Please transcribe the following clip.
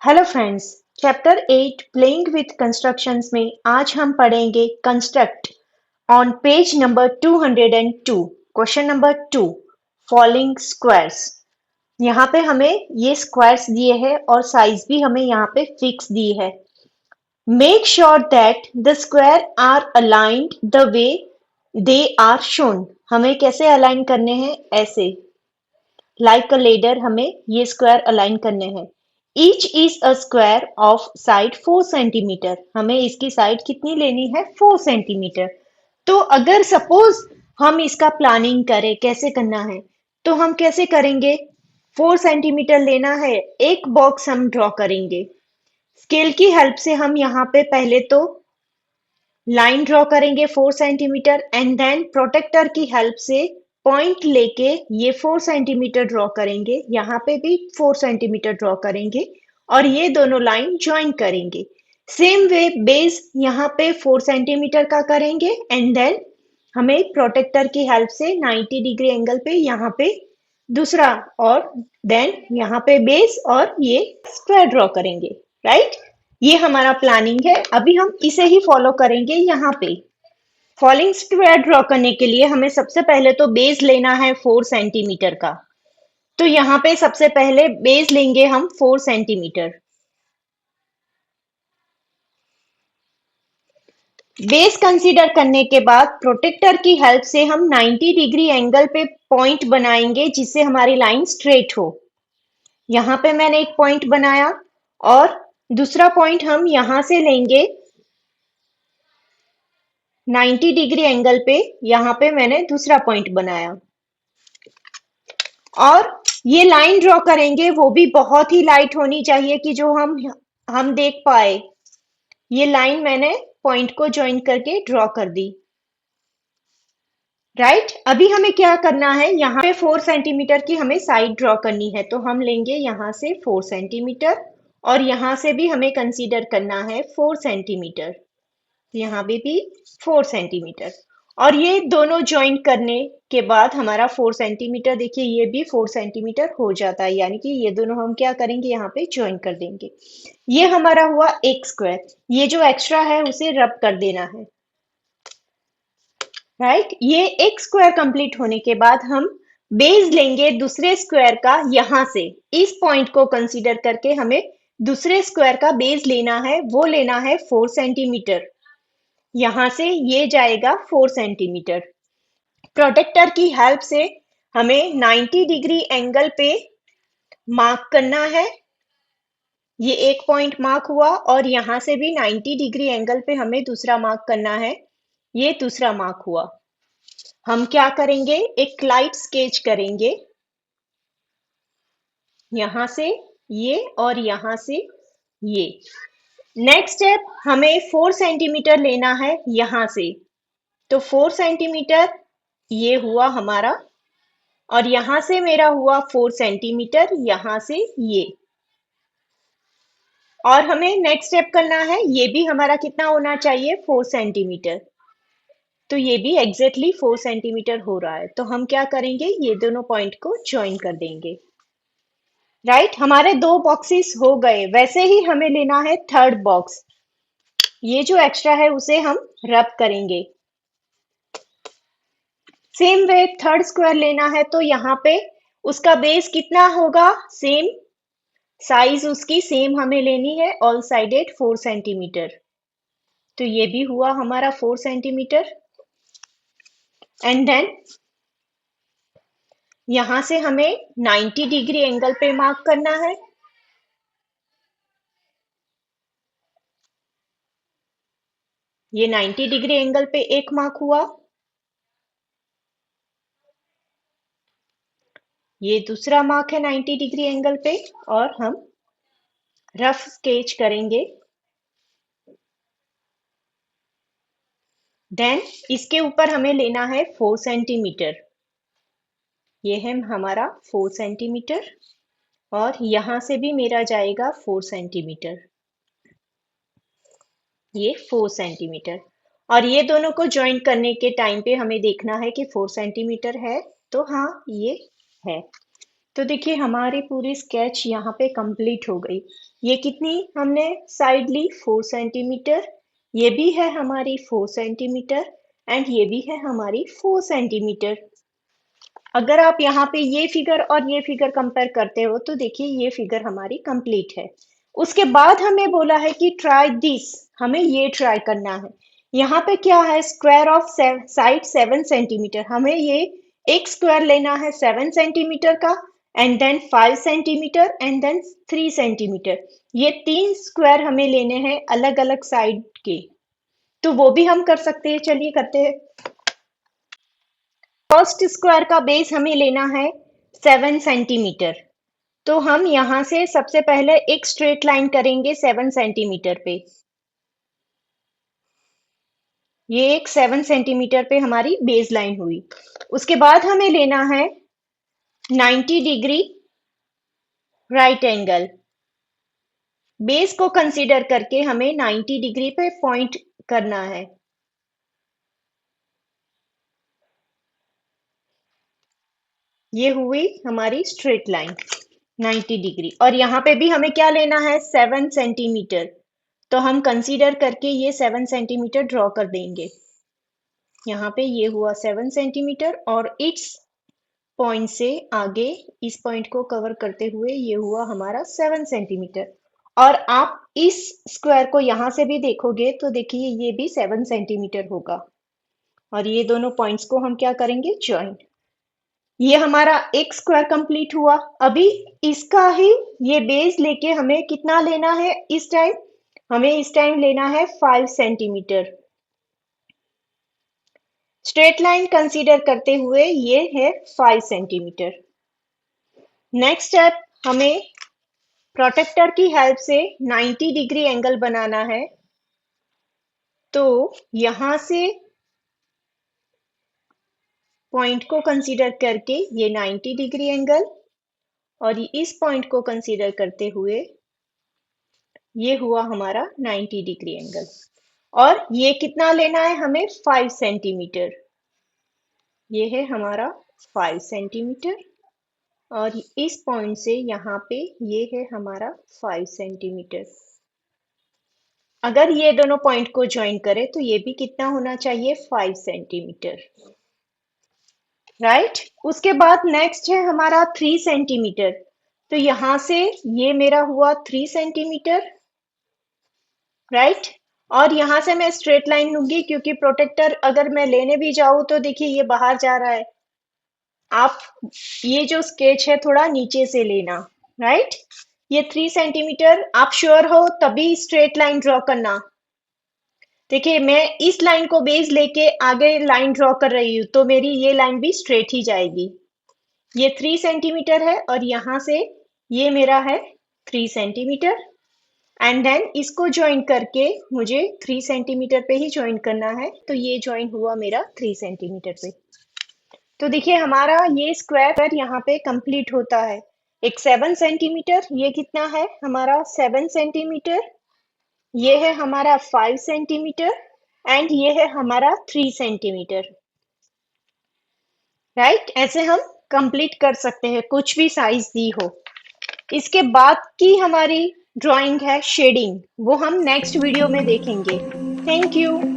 Hello friends, chapter 8 playing with constructions में आज हम पढ़ेंगे construct on page number 202 question number 2 following squares. यहाँ पे हमें ये स्क्वायर्स दिए हैं और साइज भी हमें यहाँ पे फिक्स दी है। Make sure that the square are aligned the way they are shown. हमें कैसे अलाइन करने हैं? ऐसे लाइक अ लेडर हमें ये स्क्वायर अलाइन करने हैं। Each is a square of side 4 centimetre. हमें इसकी साइड कितनी लेनी है? 4 सेंटीमीटर। तो अगर सपोज हम इसका प्लानिंग करें, कैसे करना है, तो हम कैसे करेंगे? 4 सेंटीमीटर लेना है, एक बॉक्स हम ड्रॉ करेंगे। स्केल की हेल्प से हम यहाँ पे पहले तो लाइन ड्रॉ करेंगे 4 सेंटीमीटर एंड देन प्रोटेक्टर की हेल्प से पॉइंट लेके ये 4 सेंटीमीटर ड्रॉ करेंगे, यहाँ पे भी 4 सेंटीमीटर ड्रॉ करेंगे और ये दोनों लाइन ज्वाइन करेंगे। सेम वे बेस यहाँ पे 4 सेंटीमीटर का करेंगे एंड देन हमें प्रोटेक्टर की हेल्प से 90 डिग्री एंगल पे यहाँ पे दूसरा और देन यहाँ पे बेस और ये स्क्वायर ड्रॉ करेंगे, राइट? ये हमारा प्लानिंग है। अभी हम इसे ही फॉलो करेंगे यहाँ पे। फॉलिंग स्क्वायर ड्रॉ करने के लिए हमें सबसे पहले तो बेस लेना है 4 सेंटीमीटर का। तो यहाँ पे सबसे पहले बेस लेंगे हम 4 सेंटीमीटर। बेस कंसीडर करने के बाद प्रोटेक्टर की हेल्प से हम 90 डिग्री एंगल पे पॉइंट बनाएंगे जिससे हमारी लाइन स्ट्रेट हो। यहाँ पे मैंने एक पॉइंट बनाया और दूसरा पॉइंट हम यहाँ से लेंगे 90 डिग्री एंगल पे। यहाँ पे मैंने दूसरा पॉइंट बनाया और ये लाइन ड्रॉ करेंगे, वो भी बहुत ही लाइट होनी चाहिए कि जो हम देख पाए। ये लाइन मैंने पॉइंट को ज्वाइन करके ड्रॉ कर दी, राइट? अभी हमें क्या करना है, यहाँ पे 4 सेंटीमीटर की हमें साइड ड्रॉ करनी है, तो हम लेंगे यहाँ से 4 सेंटीमीटर और यहाँ से भी हमें कंसीडर करना है 4 सेंटीमीटर। यहाँ पे भी 4 सेंटीमीटर और ये दोनों ज्वाइन करने के बाद हमारा 4 सेंटीमीटर, देखिए ये भी 4 सेंटीमीटर हो जाता है, यानी कि ये दोनों हम क्या करेंगे, यहाँ पे ज्वाइन कर देंगे। ये हमारा हुआ एक स्क्वायर। ये जो एक्स्ट्रा है उसे रब कर देना है, राइट? ये एक स्क्वायर कंप्लीट होने के बाद हम बेस लेंगे दूसरे स्क्वायर का। यहाँ से इस पॉइंट को कंसीडर करके हमें दूसरे स्क्वायर का बेस लेना है, वो लेना है 4 सेंटीमीटर। यहां से ये जाएगा 4 सेंटीमीटर। प्रोटेक्टर की हेल्प से हमें 90 डिग्री एंगल पे मार्क करना है। ये एक पॉइंट मार्क हुआ और यहां से भी 90 डिग्री एंगल पे हमें दूसरा मार्क करना है। ये दूसरा मार्क हुआ। हम क्या करेंगे, एक लाइट स्केच करेंगे, यहां से ये और यहां से ये। नेक्स्ट स्टेप, हमें 4 सेंटीमीटर लेना है यहां से, तो 4 सेंटीमीटर ये हुआ हमारा और यहां से मेरा हुआ 4 सेंटीमीटर, यहां से ये। और हमें नेक्स्ट स्टेप करना है, ये भी हमारा कितना होना चाहिए, 4 सेंटीमीटर। तो ये भी एग्जैक्टली 4 सेंटीमीटर हो रहा है, तो हम क्या करेंगे, ये दोनों पॉइंट को ज्वाइन कर देंगे, राइट? हमारे दो बॉक्सेस हो गए। वैसे ही हमें लेना है थर्ड बॉक्स। ये जो एक्स्ट्रा है उसे हम रब करेंगे। सेम वे थर्ड स्क्वायर लेना है, तो यहाँ पे उसका बेस कितना होगा, सेम साइज उसकी सेम हमें लेनी है, ऑल साइडेड 4 सेंटीमीटर। तो ये भी हुआ हमारा 4 सेंटीमीटर एंड देन यहां से हमें 90 डिग्री एंगल पे मार्क करना है। ये 90 डिग्री एंगल पे एक मार्क हुआ, ये दूसरा मार्क है 90 डिग्री एंगल पे और हम रफ स्केच करेंगे। देन इसके ऊपर हमें लेना है 4 सेंटीमीटर। ये है हमारा 4 सेंटीमीटर और यहां से भी मेरा जाएगा 4 सेंटीमीटर, ये 4 सेंटीमीटर। और ये दोनों को ज्वाइन करने के टाइम पे हमें देखना है कि 4 सेंटीमीटर है, तो हाँ ये है। तो देखिए हमारी पूरी स्केच यहाँ पे कंप्लीट हो गई। ये कितनी हमने साइड ली, 4 सेंटीमीटर। ये भी है हमारी 4 सेंटीमीटर एंड ये भी है हमारी 4 सेंटीमीटर। अगर आप यहाँ पे ये फिगर और ये फिगर कंपेयर करते हो तो देखिए ये फिगर हमारी कंप्लीट है। उसके बाद हमें बोला है कि ट्राई दिस, हमें ये ट्राई करना है। यहाँ पे क्या है, स्क्वायर ऑफ साइड 7 सेंटीमीटर। हमें ये एक स्क्वायर लेना है 7 सेंटीमीटर का, and then 5 centimetre and then 3 centimetre. ये 3 स्क्वायर हमें लेने हैं अलग अलग साइड के। तो वो भी हम कर सकते हैं, चलिए करते हैं। फर्स्ट स्क्वायर का बेस हमें लेना है 7 सेंटीमीटर। तो हम यहाँ से सबसे पहले एक स्ट्रेट लाइन करेंगे 7 सेंटीमीटर पे। ये एक 7 सेंटीमीटर पे हमारी बेस लाइन हुई। उसके बाद हमें लेना है 90 डिग्री राइट एंगल। बेस को कंसीडर करके हमें 90 डिग्री पे पॉइंट करना है। ये हुई हमारी स्ट्रेट लाइन 90 डिग्री। और यहाँ पे भी हमें क्या लेना है, 7 सेंटीमीटर। तो हम कंसीडर करके ये 7 सेंटीमीटर ड्रॉ कर देंगे। यहाँ पे ये हुआ 7 सेंटीमीटर और इस पॉइंट से आगे इस पॉइंट को कवर करते हुए ये हुआ हमारा 7 सेंटीमीटर। और आप इस स्क्वायर को यहाँ से भी देखोगे तो देखिए ये भी 7 सेंटीमीटर होगा। और ये दोनों पॉइंट्स को हम क्या करेंगे, ज्वाइन। ये हमारा एक स्क्वायर कंप्लीट हुआ। अभी इसका ही ये बेस लेके हमें कितना लेना है इस टाइम, हमें इस टाइम लेना है 5 सेंटीमीटर। स्ट्रेट लाइन कंसीडर करते हुए ये है 5 सेंटीमीटर। नेक्स्ट स्टेप, हमें प्रोटेक्टर की हेल्प से 90 डिग्री एंगल बनाना है। तो यहां से पॉइंट को कंसीडर करके ये 90 डिग्री एंगल और इस पॉइंट को कंसीडर करते हुए ये हुआ हमारा 90 डिग्री एंगल। और ये कितना लेना है हमें, 5 सेंटीमीटर। ये है हमारा 5 सेंटीमीटर और इस पॉइंट से यहाँ पे ये है हमारा 5 सेंटीमीटर। अगर ये दोनों पॉइंट को ज्वाइन करें तो ये भी कितना होना चाहिए, 5 सेंटीमीटर। राइट। उसके बाद नेक्स्ट है हमारा 3 सेंटीमीटर। तो यहां से ये मेरा हुआ 3 सेंटीमीटर। राइट। और यहां से मैं स्ट्रेट लाइन लूंगी क्योंकि प्रोटेक्टर अगर मैं लेने भी जाऊं तो देखिए ये बाहर जा रहा है। आप ये जो स्केच है थोड़ा नीचे से लेना। राइट। ये 3 सेंटीमीटर आप श्योर हो तभी स्ट्रेट लाइन ड्रॉ करना। देखिए मैं इस लाइन को बेस लेके आगे लाइन ड्रॉ कर रही हूँ तो मेरी ये लाइन भी स्ट्रेट ही जाएगी। ये 3 सेंटीमीटर है और यहां से ये मेरा है 3 सेंटीमीटर एंड देन इसको ज्वाइन करके मुझे 3 सेंटीमीटर पे ही ज्वाइन करना है। तो ये ज्वाइन हुआ मेरा 3 सेंटीमीटर पे। तो देखिए हमारा ये स्क्वायर यहाँ पे कंप्लीट होता है। एक 7 सेंटीमीटर, ये कितना है हमारा 7 सेंटीमीटर, ये है हमारा 5 सेंटीमीटर एंड ये है हमारा 3 सेंटीमीटर। राइट। ऐसे हम कंप्लीट कर सकते हैं कुछ भी साइज दी हो। इसके बाद की हमारी ड्राइंग है शेडिंग, वो हम नेक्स्ट वीडियो में देखेंगे। Thank you.